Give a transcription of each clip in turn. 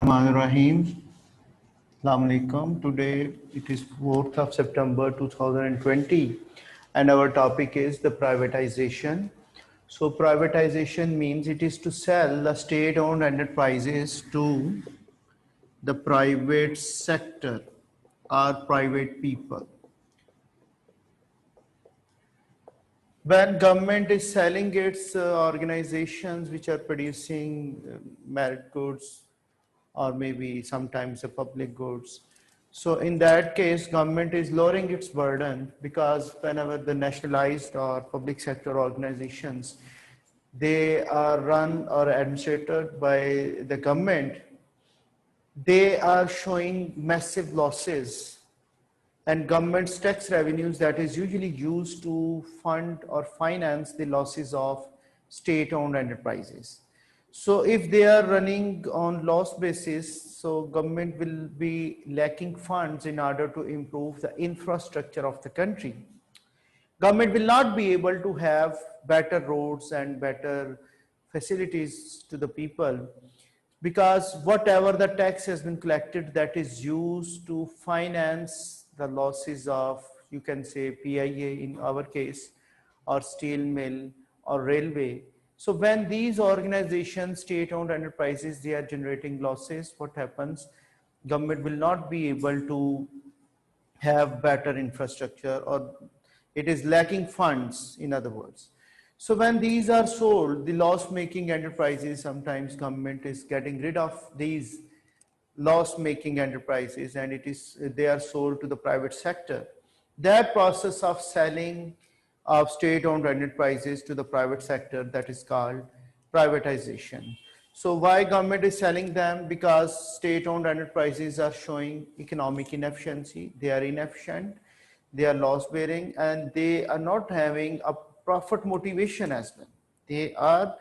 Rahim. Assalamu alaikum. Today it is 4th of September 2020 and our topic is the privatization. So privatization means it is to sell the state-owned enterprises to the private sector or private people. When government is selling its organizations which are producing merit goods or maybe sometimes the public goods. So in that case, government is lowering its burden because whenever the nationalized or public sector organizations, they are run or administered by the government, they are showing massive losses and government's tax revenues that is usually used to fund or finance the losses of state-owned enterprises. So if they are running on loss basis, so government will be lacking funds in order to improve the infrastructure of the country. Government will not be able to have better roads and better facilities to the people because whatever the tax has been collected that is used to finance the losses of, you can say PIA in our case, or steel mill or railway. So when these organizations, state-owned enterprises, they are generating losses, what happens? Government will not be able to have better infrastructure or it is lacking funds, in other words. So when these are sold, the loss-making enterprises, sometimes government is getting rid of these loss-making enterprises and they are sold to the private sector. That process of selling of state-owned enterprises to the private sector, that is called privatization. So why government is selling them? Because state-owned enterprises are showing economic inefficiency, they are inefficient, they are loss-bearing, and they are not having a profit motivation as well. They are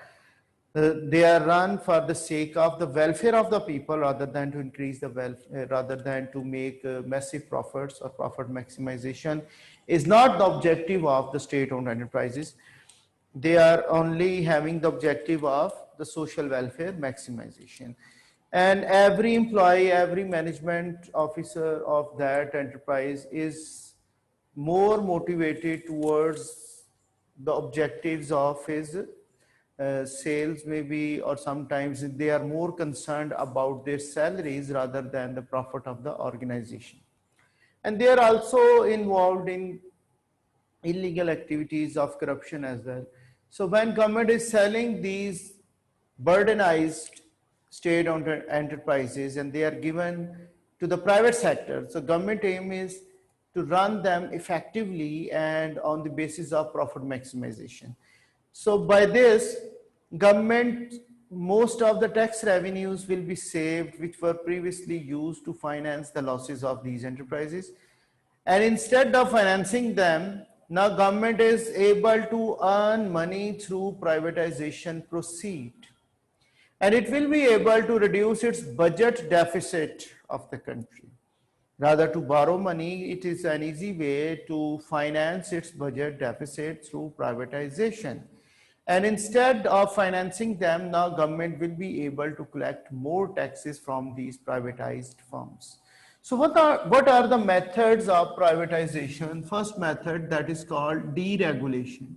run for the sake of the welfare of the people rather than to increase the wealth, rather than to make massive profits or profit maximization is not the objective of the state-owned enterprises. They are only having the objective of the social welfare maximization. And every employee, every management officer of that enterprise is more motivated towards the objectives of his sales maybe, or sometimes they are more concerned about their salaries rather than the profit of the organization. And they are also involved in illegal activities of corruption as well. So when government is selling these burdenized state-owned enterprises and they are given to the private sector, so government aim is to run them effectively and on the basis of profit maximization. So by this, government, most of the tax revenues will be saved, which were previously used to finance the losses of these enterprises. And instead of financing them, now government is able to earn money through privatization proceed. And it will be able to reduce its budget deficit of the country. Rather to borrow money, it is an easy way to finance its budget deficit through privatization. And instead of financing them, now government will be able to collect more taxes from these privatized firms. So what are the methods of privatization? First method, that is called deregulation.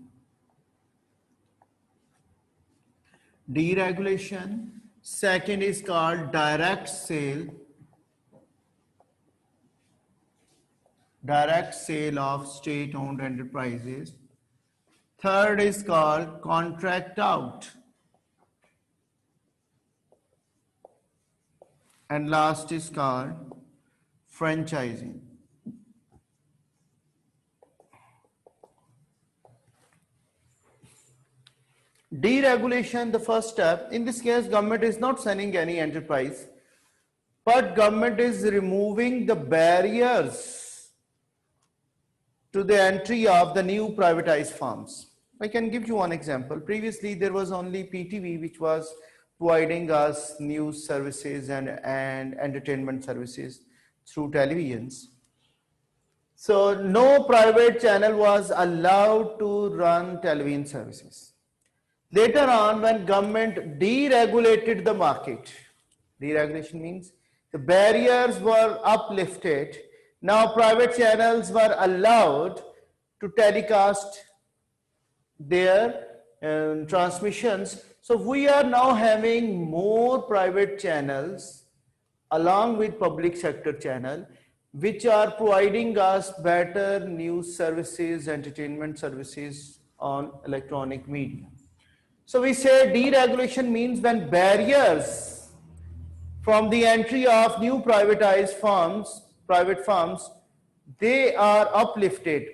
Deregulation. Second is called direct sale. Direct sale of state-owned enterprises. Third is called contract out. And last is called franchising. Deregulation, the first step. In this case, government is not selling any enterprise, but government is removing the barriers to the entry of the new privatized firms. I can give you one example. Previously, there was only PTV, which was providing us news services and entertainment services through televisions. So no private channel was allowed to run television services. Later on, when government deregulated the market, Deregulation means the barriers were uplifted. Now private channels were allowed to telecast their transmissions. So we are now having more private channels along with public sector channel, which are providing us better news services, entertainment services on electronic media. So we say deregulation means when barriers from the entry of new privatized firms, private firms, they are uplifted.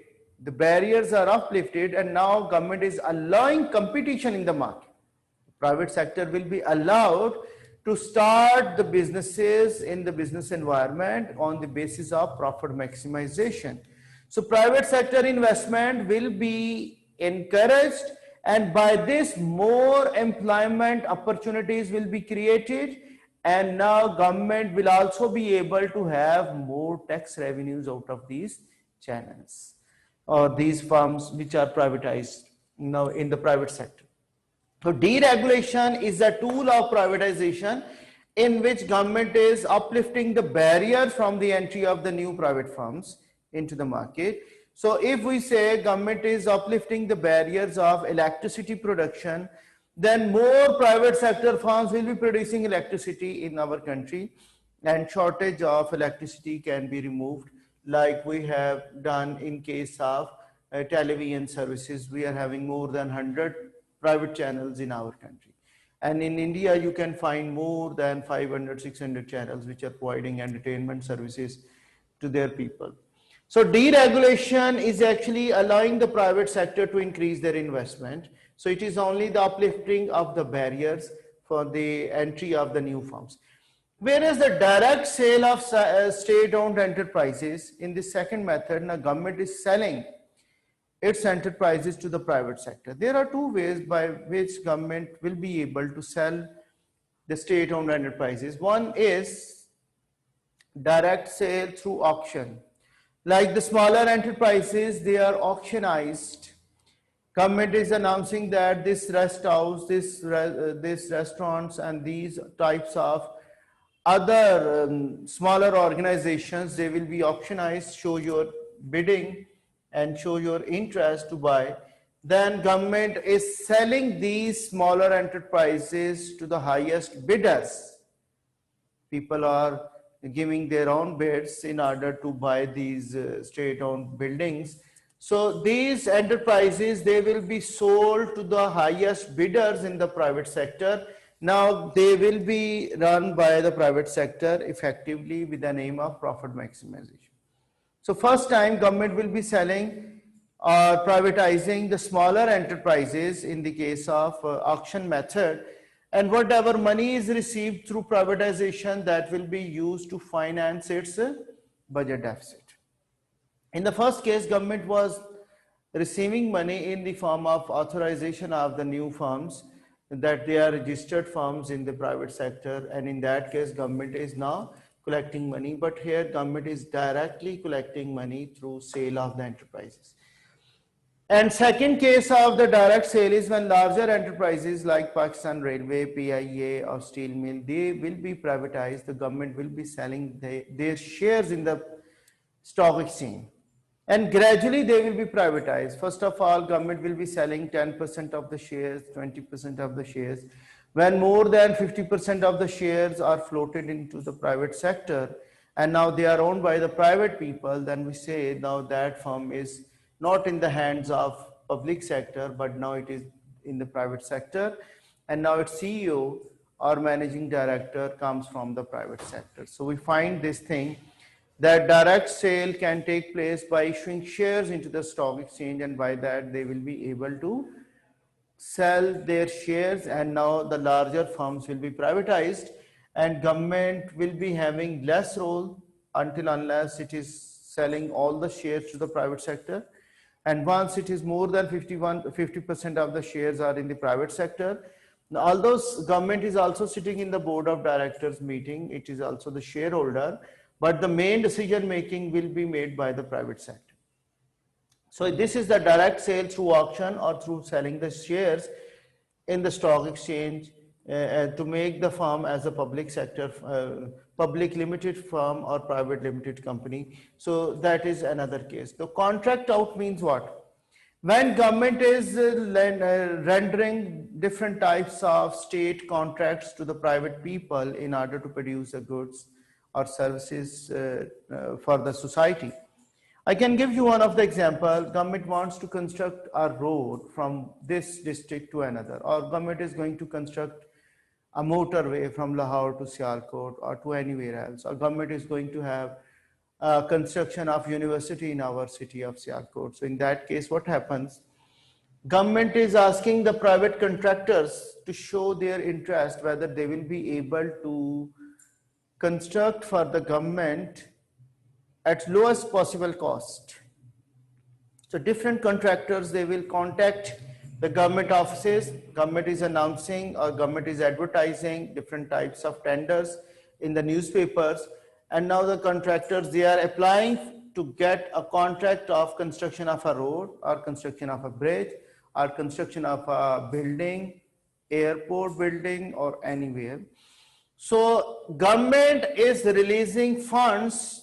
The barriers are uplifted and now government is allowing competition in the market. The private sector will be allowed to start the businesses in the business environment on the basis of profit maximization. So private sector investment will be encouraged, and by this more employment opportunities will be created, and now government will also be able to have more tax revenues out of these channels or these firms which are privatized now in the private sector. So deregulation is a tool of privatization in which government is uplifting the barrier from the entry of the new private firms into the market. So if we say government is uplifting the barriers of electricity production, then more private sector firms will be producing electricity in our country, and shortage of electricity can be removed, like we have done in case of television services. We are having more than 100 private channels in our country. And in India, you can find more than 500, 600 channels which are providing entertainment services to their people. So deregulation is actually allowing the private sector to increase their investment. So it is only the uplifting of the barriers for the entry of the new firms. Whereas the direct sale of state-owned enterprises, in the second method, now government is selling its enterprises to the private sector. There are two ways by which government will be able to sell the state-owned enterprises. One is direct sale through auction. Like the smaller enterprises, they are auctionized. Government is announcing that this rest house, this restaurants and these types of other smaller organizations, they will be auctionized, show your bidding and show your interest to buy. Then government is selling these smaller enterprises to the highest bidders. People are giving their own bids in order to buy these state-owned buildings. So these enterprises, they will be sold to the highest bidders in the private sector. Now they will be run by the private sector effectively with the name of profit maximization. So first time government will be selling or privatizing the smaller enterprises in the case of auction method, and whatever money is received through privatization, that will be used to finance its budget deficit. In the first case, government was receiving money in the form of authorization of the new firms, that they are registered firms in the private sector, and in that case government is now collecting money, but here government is directly collecting money through sale of the enterprises. And second case of the direct sale is when larger enterprises like Pakistan Railway, PIA or Steel Mill, they will be privatized. The government will be selling their shares in the stock exchange, and gradually they will be privatized. First of all, government will be selling 10% of the shares, 20% of the shares. When more than 50% of the shares are floated into the private sector and now they are owned by the private people, then we say now that firm is not in the hands of public sector, but now it is in the private sector, and now its CEO or managing director comes from the private sector. So we find this thing that direct sale can take place by issuing shares into the stock exchange, and by that they will be able to sell their shares, and now the larger firms will be privatized and government will be having less role until unless it is selling all the shares to the private sector. And once it is more than 50% of the shares are in the private sector, although government is also sitting in the board of directors meeting, it is also the shareholder, but the main decision making will be made by the private sector. So this is the direct sale through auction or through selling the shares in the stock exchange to make the firm as a public sector, public limited firm or private limited company. So that is another case. The contract out means what? When government is rendering different types of state contracts to the private people in order to produce the goods or services for the society. I can give you one of the example. Government wants to construct a road from this district to another, or government is going to construct a motorway from Lahore to Sialkot or to anywhere else, or government is going to have construction of university in our city of Sialkot. So in that case, what happens? Government is asking the private contractors to show their interest whether they will be able to construct for the government at lowest possible cost. So different contractors, they will contact the government offices. Government is announcing or government is advertising different types of tenders in the newspapers, and now the contractors, they are applying to get a contract of construction of a road or construction of a bridge or construction of a building, airport building or anywhere. So government is releasing funds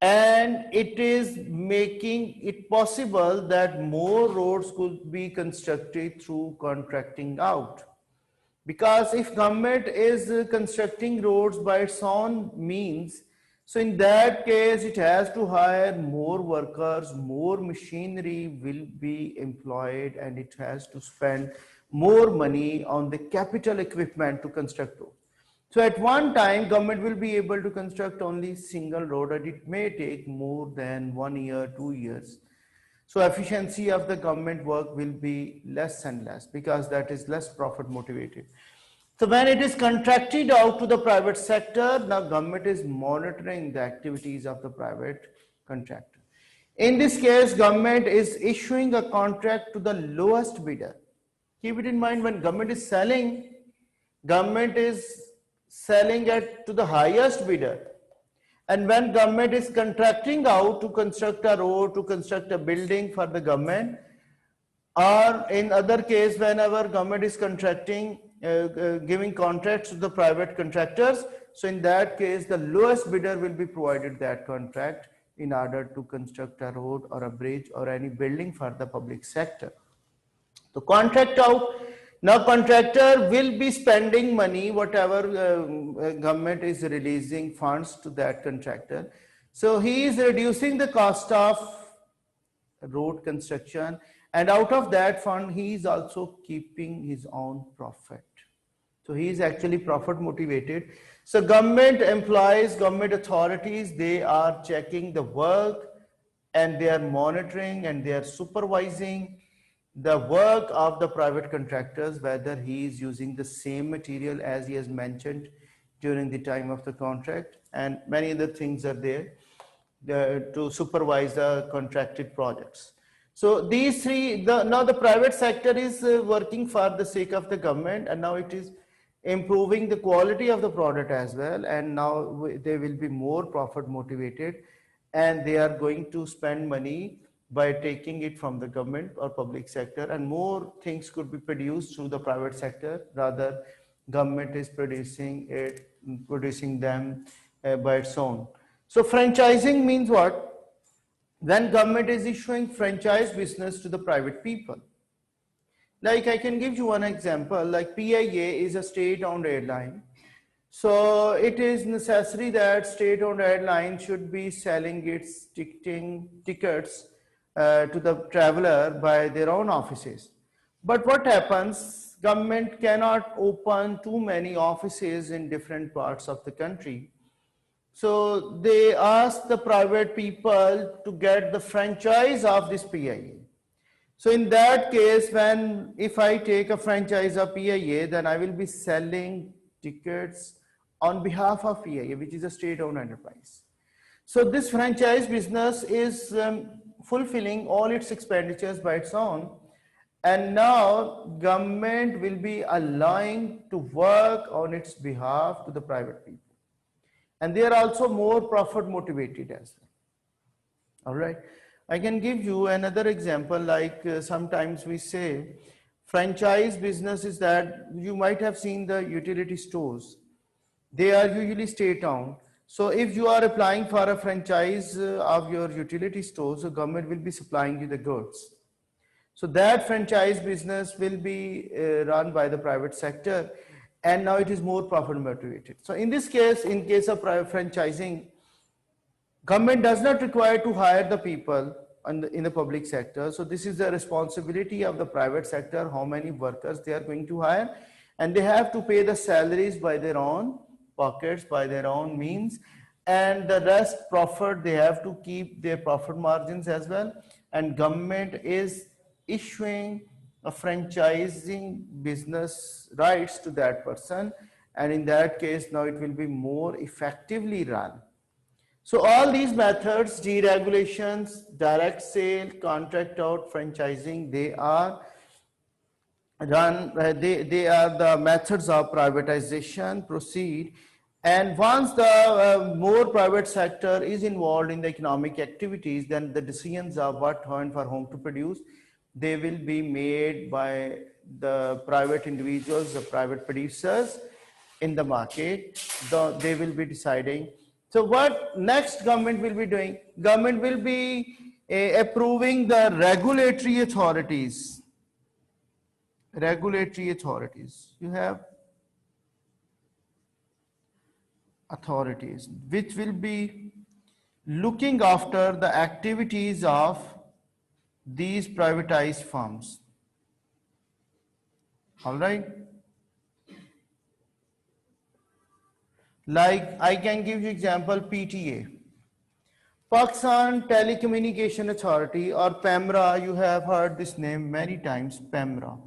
and it is making it possible that more roads could be constructed through contracting out. Because if government is constructing roads by its own means, so in that case it has to hire more workers, more machinery will be employed, and it has to spend more money on the capital equipment to construct roads. So at one time, government will be able to construct only single road, and it may take more than 1 year, 2 years. So efficiency of the government work will be less and less because that is less profit motivated. So when it is contracted out to the private sector, now government is monitoring the activities of the private contractor. In this case, government is issuing a contract to the lowest bidder. Keep it in mind, when government is selling, government is selling it to the highest bidder. And when government is contracting out to construct a road, to construct a building for the government, or in other case, whenever government is contracting, giving contracts to the private contractors, so in that case, the lowest bidder will be provided that contract in order to construct a road or a bridge or any building for the public sector. So contract out. Now contractor will be spending money, whatever government is releasing funds to that contractor. So he is reducing the cost of road construction, and out of that fund, he is also keeping his own profit. So he is actually profit motivated. So government employees, government authorities, they are checking the work and they are monitoring and they are supervising the work of the private contractors, whether he is using the same material as he has mentioned during the time of the contract, and many other things are there to supervise the contracted projects. So these three, now the private sector is working for the sake of the government, and now it is improving the quality of the product as well, and now they will be more profit motivated, and they are going to spend money by taking it from the government or public sector, and more things could be produced through the private sector, rather government is producing them by its own. So franchising means what? When government is issuing franchise business to the private people. Like I can give you one example, like PIA is a state-owned airline. So it is necessary that state-owned airline should be selling its tickets to the traveler by their own offices. But what happens, government cannot open too many offices in different parts of the country. So they ask the private people to get the franchise of this PIA. So in that case, if I take a franchise of PIA, then I will be selling tickets on behalf of PIA, which is a state-owned enterprise. So this franchise business is fulfilling all its expenditures by its own, and now government will be allowing to work on its behalf to the private people, and they are also more profit motivated as well. All right, I can give you another example, like sometimes we say Franchise business is that you might have seen the utility stores. They are usually state owned. So if you are applying for a franchise of your utility stores, the government will be supplying you the goods. So that franchise business will be run by the private sector, and now it is more profit motivated. So in this case, in case of private franchising, government does not require to hire the people in the public sector. So this is the responsibility of the private sector, how many workers they are going to hire, and they have to pay the salaries by their own pockets, by their own means, and the rest profit, they have to keep their profit margins as well. And government is issuing a franchising business rights to that person, and in that case now it will be more effectively run. So all these methods, deregulations, direct sale, contract out, franchising, they are they are the methods of privatization proceed. And once the more private sector is involved in the economic activities, then the decisions of what, how and for whom to produce, they will be made by the private individuals, the private producers in the market. They will be deciding. So what next government will be doing? Government will be approving the regulatory authorities. Regulatory authorities. You have authorities which will be looking after the activities of these privatized firms. All right. Like I can give you example, PTA, Pakistan Telecommunication Authority, or PEMRA. You have heard this name many times, PEMRA.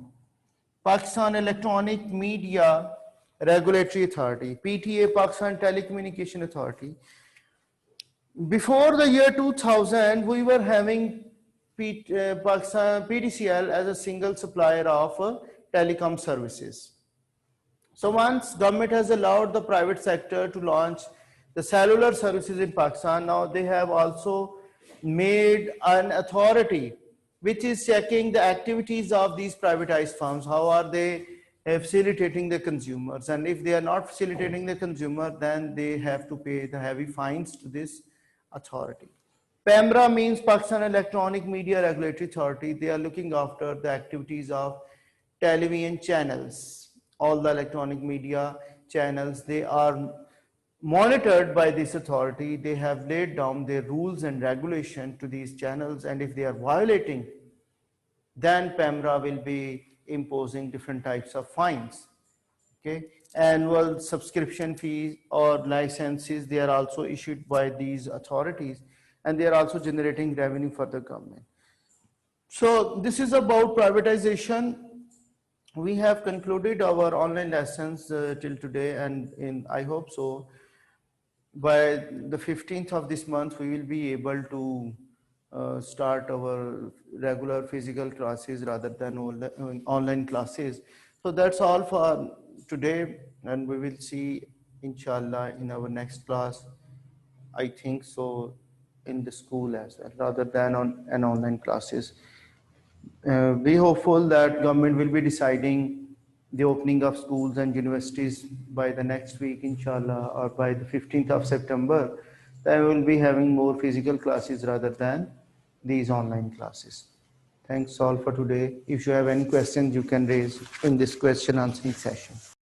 Pakistan Electronic Media Regulatory Authority, PTA, Pakistan Telecommunication Authority. Before the year 2000, we were having Pakistan PTCL as a single supplier of telecom services. So once government has allowed the private sector to launch the cellular services in Pakistan, now they have also made an authority which is checking the activities of these privatized firms. How are they facilitating the consumers? And if they are not facilitating the consumer, then they have to pay the heavy fines to this authority. PEMRA means Pakistan Electronic Media Regulatory Authority. They are looking after the activities of television channels. All the electronic media channels, they are monitored by this authority. They have laid down their rules and regulation to these channels, and if they are violating, then PEMRA will be imposing different types of fines. Okay, annual subscription fees or licenses, they are also issued by these authorities, and they are also generating revenue for the government. So this is about privatization. We have concluded our online lessons till today, and I hope so by the 15th of this month we will be able to start our regular physical classes rather than online classes. So that's all for today, and we will see inshallah in our next class, I think so, in the school as well rather than on an online classes. We hopeful that government will be deciding the opening of schools and universities by the next week, inshallah, or by the 15th of September. Then we will be having more physical classes rather than these online classes. Thanks all for today. If you have any questions, you can raise in this question answering session.